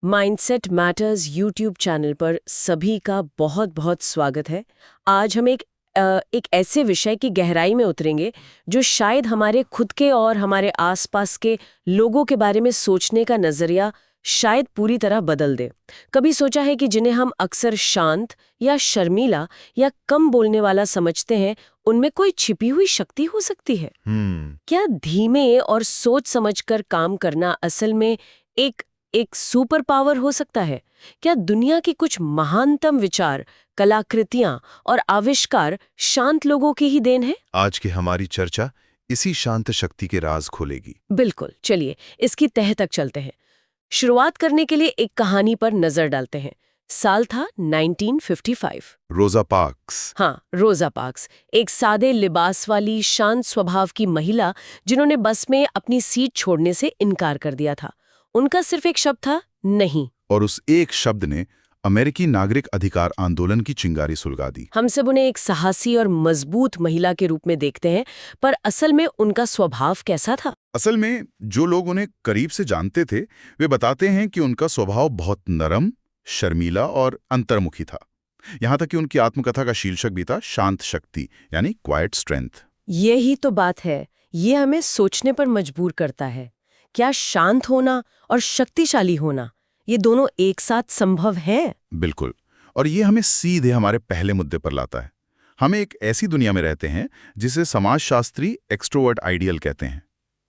Mindset matters YouTube channel पर सभी का बहुत बहुत स्वागत है। आज हम एक ऐसे विषय की गहराई में उतरेंगे जो शायद हमारे खुद के और हमारे आसपास के लोगों के बारे में सोचने का नजरिया शायद पूरी तरह बदल दे। कभी सोचा है कि जिन्हें हम अक्सर शांत या शर्मीला या कम बोलने वाला समझते हैं, उनमें कोई छिपी हुई शक्ति हो सकती है? क्या धीमे और सोच समझकर काम करना असल में एक एक सुपर पावर हो सकता है? क्या दुनिया की कुछ महानतम विचार, कलाकृतियां और आविष्कार शांत लोगों की ही देन है? आज की हमारी चर्चा इसी शांत शक्ति के राज खोलेगी। बिल्कुल, चलिए इसकी तह तक चलते हैं। शुरुआत करने के लिए एक कहानी पर नजर डालते हैं। साल था 1955। रोजा पार्क्स। हाँ, रोजा पार्क्स, एक सादे लिबास वाली शांत स्वभाव की महिला जिन्होंने बस में अपनी सीट छोड़ने से इनकार कर दिया था। उनका सिर्फ एक शब्द था, नहीं। और उस एक शब्द ने अमेरिकी नागरिक अधिकार आंदोलन की चिंगारी सुलगा दी। हम सब उन्हें एक साहसी और मजबूत महिला के रूप में देखते हैं, पर असल में उनका स्वभाव कैसा था? असल में जो लोग उन्हें करीब से जानते थे वे बताते हैं कि उनका स्वभाव बहुत नरम, शर्मीला और अंतर्मुखी था। यहाँ तक कि उनकी आत्मकथा का शीर्षक भी था शांत शक्ति, यानी क्वाइट स्ट्रेंथ। यही तो बात है। ये हमें सोचने पर मजबूर करता है। क्या शांत होना और शक्तिशाली होना, ये दोनों एक साथ संभव हैं? बिल्कुल। और ये हमें सीधे हमारे पहले मुद्दे पर लाता है। हम एक ऐसी दुनिया में रहते हैं जिसे समाजशास्त्री एक्सट्रोवर्ट आइडियल कहते हैं।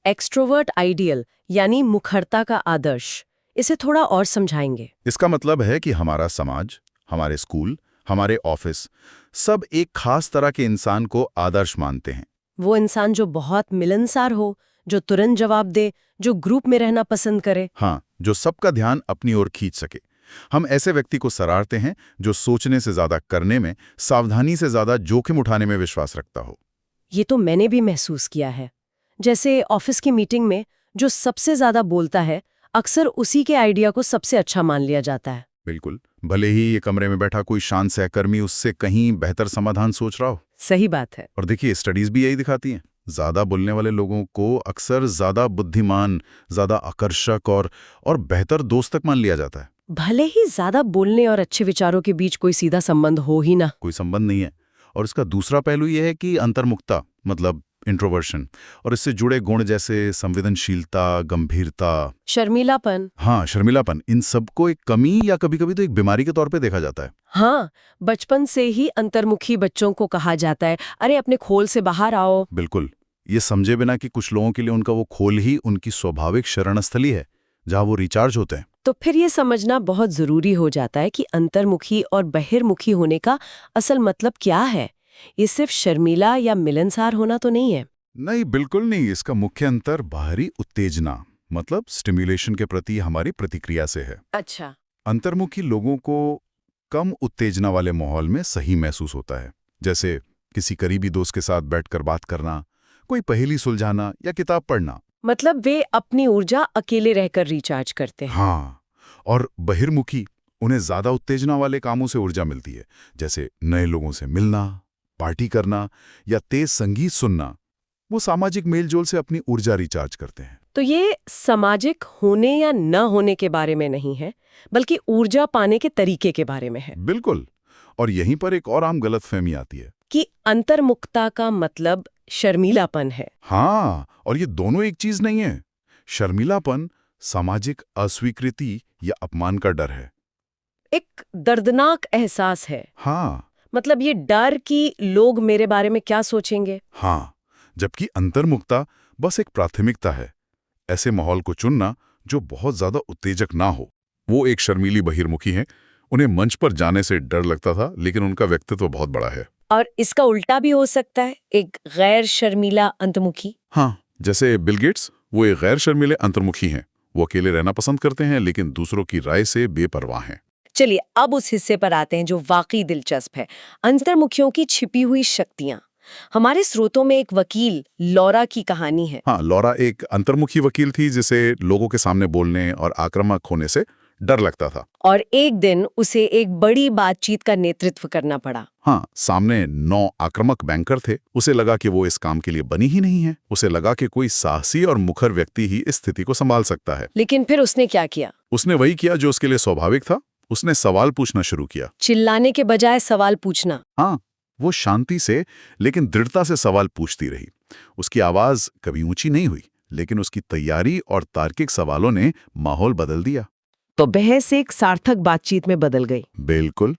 एक्सट्रोवर्ट आइडियल यानी मुखरता का आदर्श। इसे थोड़ा और समझाएंगे। इसका मतलब है कि हमारा समाज, हमारे स्कूल, हमारे ऑफिस, सब एक खास तरह के इंसान को आदर्श मानते हैं। वो इंसान जो बहुत मिलनसार हो, जो तुरंत जवाब दे, जो ग्रुप में रहना पसंद करे। हाँ, जो सबका ध्यान अपनी ओर खींच सके। हम ऐसे व्यक्ति को सराहते हैं जो सोचने से ज्यादा करने में, सावधानी से ज्यादा जोखिम उठाने में विश्वास रखता हो। ये तो मैंने भी महसूस किया है। जैसे ऑफिस की मीटिंग में जो सबसे ज्यादा बोलता है, अक्सर उसी के आइडिया को सबसे अच्छा मान लिया जाता है। बिल्कुल, भले ही ये कमरे में बैठा कोई शांत सहकर्मी उससे कहीं बेहतर समाधान सोच रहा हो। सही बात है। और देखिए, स्टडीज भी यही दिखाती हैं। ज्यादा बोलने वाले लोगों को अक्सर ज्यादा बुद्धिमान, ज्यादा आकर्षक और बेहतर दोस्त तक मान लिया जाता है। भले ही ज्यादा बोलने और अच्छे विचारों के बीच कोई सीधा संबंध हो ही ना। कोई संबंध नहीं है। और इसका दूसरा पहलू यह है कि अंतर्मुखता, मतलब इंट्रोवर्शन, और इससे जुड़े गुण जैसे संवेदनशीलता, गंभीरता, शर्मीलापन। हाँ, शर्मिलापन, इन सबको एक कमी या कभी-कभी तो एक बीमारी के तौर पे देखा जाता है। हाँ, बचपन से ही अंतर्मुखी बच्चों को कहा जाता है, अरे अपने खोल से बाहर आओ। बिल्कुल, ये समझे बिना कि कुछ लोगों के लिए उनका वो खोल ही उनकी स्वाभाविक शरणस्थली है, जहाँ वो रिचार्ज होते हैं। तो फिर ये समझना बहुत जरूरी हो जाता है कि अंतर्मुखी और बहिर्मुखी होने का असल मतलब क्या है। ये सिर्फ शर्मीला या मिलनसार होना तो नहीं है। नहीं, बिल्कुल नहीं। इसका मुख्य अंतर बाहरी उत्तेजना, मतलब स्टिम्युलेशन के प्रति हमारी प्रतिक्रिया से है। अच्छा। अंतर्मुखी लोगों को कम उत्तेजना वाले माहौल में सही महसूस होता है, जैसे किसी करीबी दोस्त के साथ बैठकर बात करना, कोई पहेली सुलझाना या किताब पढ़ना। मतलब वे अपनी ऊर्जा अकेले रहकर रिचार्ज करते हैं। हाँ, और बहिर्मुखी, उन्हें ज्यादा उत्तेजना वाले कामों से ऊर्जा मिलती है, जैसे नए लोगों से मिलना, पार्टी करना या तेज संगीत सुनना। वो सामाजिक मेलजोल से अपनी ऊर्जा रिचार्ज करते हैं। तो ये सामाजिक होने या न होने के बारे में नहीं है, बल्कि ऊर्जा पाने के तरीके के बारे में है। बिल्कुल। और यहीं पर एक और आम गलतफहमी आती है कि अंतर्मुखता का मतलब शर्मीलापन है। हाँ, और ये दोनों एक चीज नहीं है। शर्मिलापन सामाजिक अस्वीकृति या अपमान का डर है। एक दर्दनाक एहसास है। हाँ। मतलब ये डर कि लोग मेरे बारे में क्या सोचेंगे। हाँ, जबकि अंतर्मुखता बस एक प्राथमिकता है, ऐसे माहौल को चुनना जो बहुत ज्यादा उत्तेजक ना हो। वो एक शर्मीली बहिर्मुखी हैं। उन्हें मंच पर जाने से डर लगता था, लेकिन उनका व्यक्तित्व बहुत बड़ा है। और इसका उल्टा भी हो सकता है, एक गैर शर्मीला अंतर्मुखी। हाँ, जैसे बिल गेट्स, वो एक गैर शर्मीले अंतर्मुखी हैं। वो अकेले रहना पसंद करते हैं, लेकिन दूसरों की राय से बेपरवाह हैं। चलिए अब उस हिस्से पर आते हैं जो वाकई दिलचस्प है, अंतर्मुखियों की छिपी हुई शक्तियां। हमारे स्रोतों में एक वकील लॉरा की कहानी है। हाँ, लॉरा एक अंतर्मुखी वकील थी जिसे लोगों के सामने बोलने और आक्रामक होने से डर लगता था। और एक दिन उसे एक बड़ी बातचीत का नेतृत्व करना पड़ा। हाँ, सामने 9 आक्रामक बैंकर थे। उसे लगा कि वो इस काम के लिए बनी ही नहीं है। उसे लगा कि कोई साहसी और मुखर व्यक्ति ही इस स्थिति को संभाल सकता है। लेकिन फिर उसने क्या किया? उसने वही किया जो उसके लिए स्वाभाविक था। उसने सवाल पूछना शुरू किया। चिल्लाने के बजाय सवाल पूछना। हाँ, वो शांति से लेकिन दृढ़ता से सवाल पूछती रही। उसकी आवाज कभी ऊंची नहीं हुई, लेकिन उसकी तैयारी और तार्किक सवालों ने माहौल बदल दिया। तो बहस एक सार्थक बातचीत में बदल गई। बिल्कुल।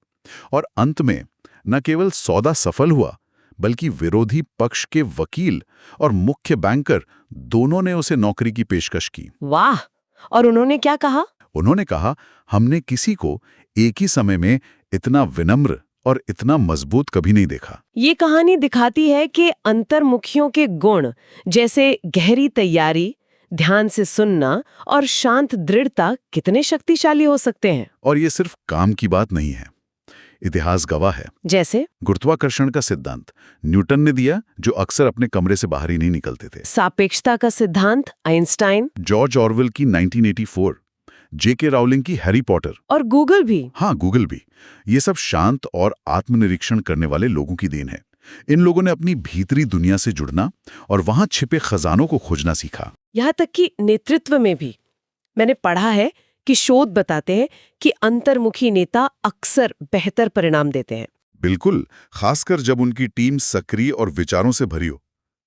और अंत में न केवल सौदा सफल हुआ, बल्कि विरोधी पक्ष के वकील और मुख्य बैंकर दोनों ने उसे नौकरी की पेशकश की। वाह! और उन्होंने क्या कहा? उन्होंने कहा, हमने किसी को एक ही समय में इतना विनम्र और इतना मजबूत कभी नहीं देखा। ये कहानी दिखाती है कि अंतर्मुखियों के गुण जैसे गहरी तैयारी, ध्यान से सुनना और शांत दृढ़ता कितने शक्तिशाली हो सकते हैं। और ये सिर्फ काम की बात नहीं है। इतिहास गवाह है। जैसे गुरुत्वाकर्षण का सिद्धांत न्यूटन ने दिया, जो अक्सर अपने कमरे से बाहर ही नहीं निकलते थे। सापेक्षता का सिद्धांत आइंस्टाइन, जॉर्ज ऑरवेल की 1984, जेके राउलिंग की हैरी पॉटर, और गूगल भी। हाँ, गूगल भी। ये सब शांत और आत्मनिरीक्षण करने वाले लोगों की देन है। इन लोगों ने अपनी भीतरी दुनिया से जुड़ना और वहां छिपे खजानों को खोजना सीखा। यहाँ तक कि नेतृत्व में भी मैंने पढ़ा है कि शोध बताते हैं कि अंतर्मुखी नेता अक्सर बेहतर परिणाम देते हैं। बिल्कुल, खासकर जब उनकी टीम सक्रिय और विचारों से भरी हो,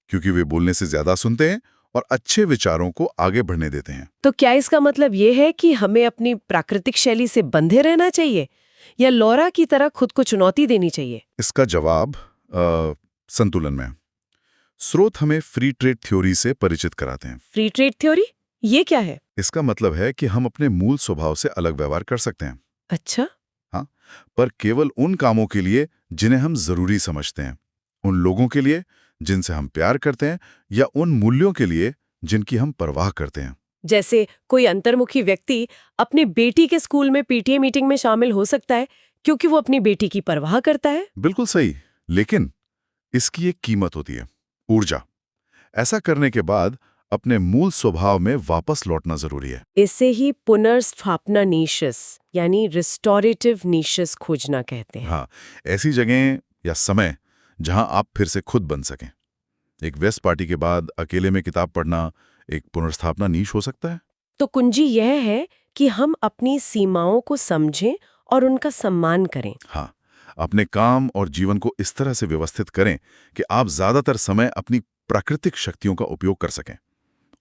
क्योंकि वे बोलने से ज्यादा सुनते हैं और अच्छे विचारों को आगे बढ़ने देते हैं। तो क्या इसका मतलब ये है कि हमें अपनी प्राकृतिक शैली से बंधे रहना चाहिए या लौरा की तरह खुद को चुनौती देनी चाहिए? इसका जवाब संतुलन में। स्रोत हमें फ्री ट्रेड थ्योरी से परिचित कराते हैं। Free trade theory? ये क्या है? इसका मतलब है कि हम अपने मूल स्वभाव से अलग व्यवहार कर सकते हैं। अच्छा। हाँ, पर केवल उन कामों के लिए जिन्हें हम जरूरी समझते हैं, उन लोगों के लिए जिनसे हम प्यार करते हैं, या उन मूल्यों के लिए जिनकी हम परवाह करते हैं। जैसे कोई अंतर्मुखी व्यक्ति अपनी बेटी के स्कूल में पीटीए मीटिंग में शामिल हो सकता है क्योंकि वो अपनी बेटी की परवाह करता है। बिल्कुल सही, लेकिन इसकी एक कीमत होती है, ऊर्जा। ऐसा करने के बाद अपने मूल स्वभाव में वापस लौटना जरूरी है। इसे ही पुनर्स्थापना नीशस यानी रिस्टोरेटिव नीशस खोजना कहते हैं। हाँ, ऐसी जगह या समय जहां आप फिर से खुद बन सकें। एक व्यस्त पार्टी के बाद अकेले में किताब पढ़ना एक पुनर्स्थापना नीश हो सकता है। तो कुंजी यह है कि हम अपनी सीमाओं को समझें और उनका सम्मान करें। हाँ, अपने काम और जीवन को इस तरह से व्यवस्थित करें कि आप ज्यादातर समय अपनी प्राकृतिक शक्तियों का उपयोग कर सकें,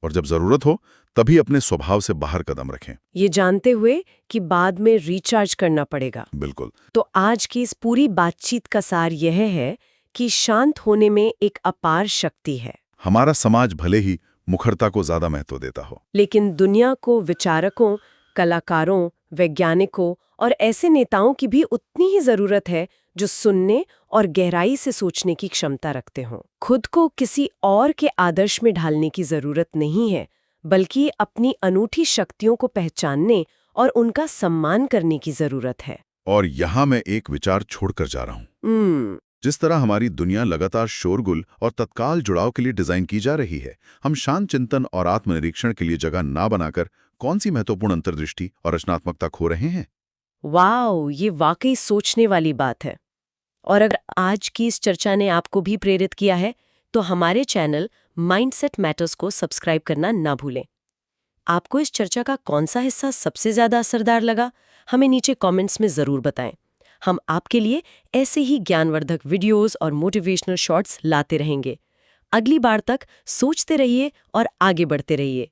और जब जरूरत हो तभी अपने स्वभाव से बाहर कदम रखें। ये जानते हुए कि बाद में रिचार्ज करना पड़ेगा। बिल्कुल। तो आज की इस पूरी बातचीत का सार यह है कि शांत होने में एक अपार शक्ति है। हमारा समाज भले ही मुखरता को ज्यादा महत्व देता हो, लेकिन दुनिया को विचारकों, कलाकारों, वैज्ञानिकों और ऐसे नेताओं की भी उतनी ही जरूरत है जो सुनने और गहराई से सोचने की क्षमता रखते हों। खुद को किसी और के आदर्श में ढालने की जरूरत नहीं है, बल्कि अपनी अनूठी शक्तियों को पहचानने और उनका सम्मान करने की जरूरत है। और यहाँ मैं एक विचार छोड़कर जा रहा हूँ। जिस तरह हमारी दुनिया लगातार शोरगुल और तत्काल जुड़ाव के लिए डिजाइन की जा रही है, हम शांत चिंतन और आत्मनिरीक्षण के लिए जगह ना बनाकर कौन सी महत्वपूर्ण अंतर्दृष्टि और रचनात्मकता खो रहे हैं? वाओ, ये वाकई सोचने वाली बात है। और अगर आज की इस चर्चा ने आपको भी प्रेरित किया है, तो हमारे चैनल माइंडसेट मैटर्स को सब्सक्राइब करना ना भूलें। आपको इस चर्चा का कौन सा हिस्सा सबसे ज्यादा असरदार लगा, हमें नीचे कमेंट्स में जरूर बताएं। हम आपके लिए ऐसे ही ज्ञानवर्धक वीडियोस और मोटिवेशनल शॉर्ट्स लाते रहेंगे। अगली बार तक सोचते रहिए और आगे बढ़ते रहिए।